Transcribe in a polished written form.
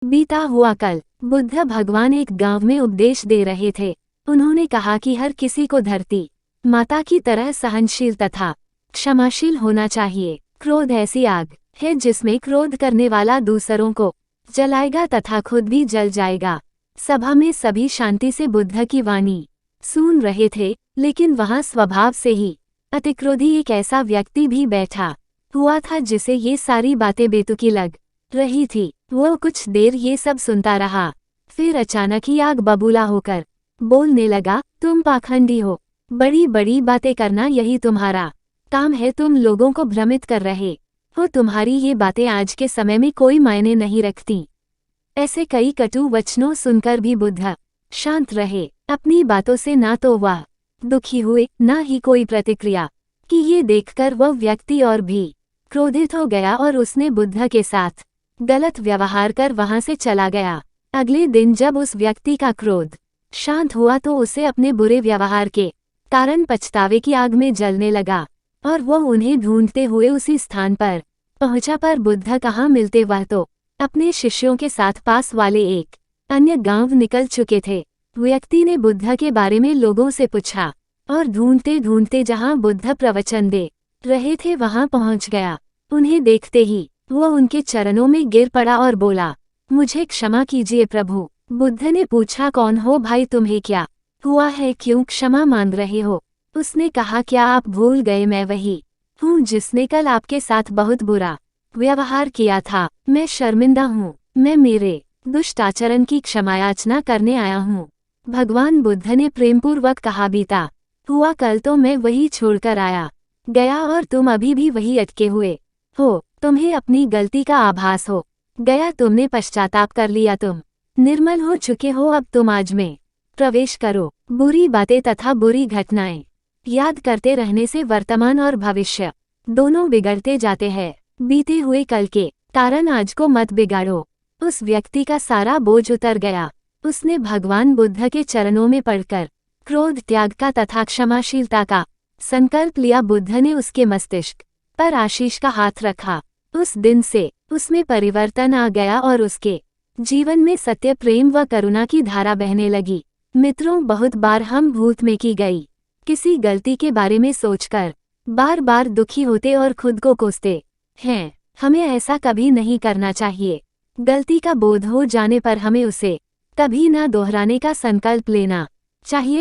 बीता हुआ कल बुद्ध भगवान एक गांव में उपदेश दे रहे थे। उन्होंने कहा कि हर किसी को धरती माता की तरह सहनशील तथा क्षमाशील होना चाहिए। क्रोध ऐसी आग है जिसमें क्रोध करने वाला दूसरों को जलाएगा तथा खुद भी जल जाएगा। सभा में सभी शांति से बुद्ध की वाणी सुन रहे थे, लेकिन वहां स्वभाव से ही अतिक्रोधी एक ऐसा व्यक्ति भी बैठा हुआ था जिसे ये सारी बातें बेतुकी लग रही थी। वो कुछ देर ये सब सुनता रहा, फिर अचानक ही आग बबूला होकर बोलने लगा, तुम पाखंडी हो। बड़ी बड़ी बातें करना यही तुम्हारा काम है। तुम लोगों को भ्रमित कर रहे हो। तुम्हारी ये बातें आज के समय में कोई मायने नहीं रखती। ऐसे कई कटु वचनों सुनकर भी बुद्ध शांत रहे। अपनी बातों से ना तो वह दुखी हुए, ना ही कोई प्रतिक्रिया कि ये देखकर वह व्यक्ति और भी क्रोधित हो गया और उसने बुद्ध के साथ गलत व्यवहार कर वहां से चला गया। अगले दिन जब उस व्यक्ति का क्रोध शांत हुआ तो उसे अपने बुरे व्यवहार के कारण पछतावे की आग में जलने लगा और वह उन्हें ढूंढते हुए उसी स्थान पर पहुंचा। पर बुद्ध कहाँ मिलते, वह तो अपने शिष्यों के साथ पास वाले एक अन्य गांव निकल चुके थे। व्यक्ति ने बुद्ध के बारे में लोगों से पूछा और ढूंढते ढूंढते जहां बुद्ध प्रवचन दे रहे थे वहां पहुंच गया। उन्हें देखते ही वह उनके चरणों में गिर पड़ा और बोला, मुझे क्षमा कीजिए प्रभु। बुद्ध ने पूछा, कौन हो भाई, तुम्हें क्या हुआ है, क्यों क्षमा मांग रहे हो? उसने कहा, क्या आप भूल गए, मैं वही हूँ जिसने कल आपके साथ बहुत बुरा व्यवहार किया था। मैं शर्मिंदा हूँ। मैं मेरे दुष्ट आचरण की क्षमायाचना करने आया हूँ। भगवान बुद्ध ने प्रेमपूर्वक कहा, बीता हुआ कल तो मैं वही छोड़कर आया गया और तुम अभी भी वही अटके हुए हो। तुम्हें अपनी गलती का आभास हो गया, तुमने पश्चाताप कर लिया, तुम निर्मल हो चुके हो। अब तुम आज में प्रवेश करो। बुरी बातें तथा बुरी घटनाएं याद करते रहने से वर्तमान और भविष्य दोनों बिगड़ते जाते हैं। बीते हुए कल के कारण आज को मत बिगाड़ो। उस व्यक्ति का सारा बोझ उतर गया। उसने भगवान बुद्ध के चरणों में पड़कर क्रोध त्याग का तथा क्षमाशीलता का संकल्प लिया। बुद्ध ने उसके मस्तिष्क पर आशीष का हाथ रखा। उस दिन से उसमें परिवर्तन आ गया और उसके जीवन में सत्य, प्रेम व करुणा की धारा बहने लगी। मित्रों, बहुत बार हम भूत में की गई किसी गलती के बारे में सोचकर बार बार दुखी होते और खुद को कोसते हैं। हमें ऐसा कभी नहीं करना चाहिए। गलती का बोध हो जाने पर हमें उसे कभी ना दोहराने का संकल्प लेना चाहिए।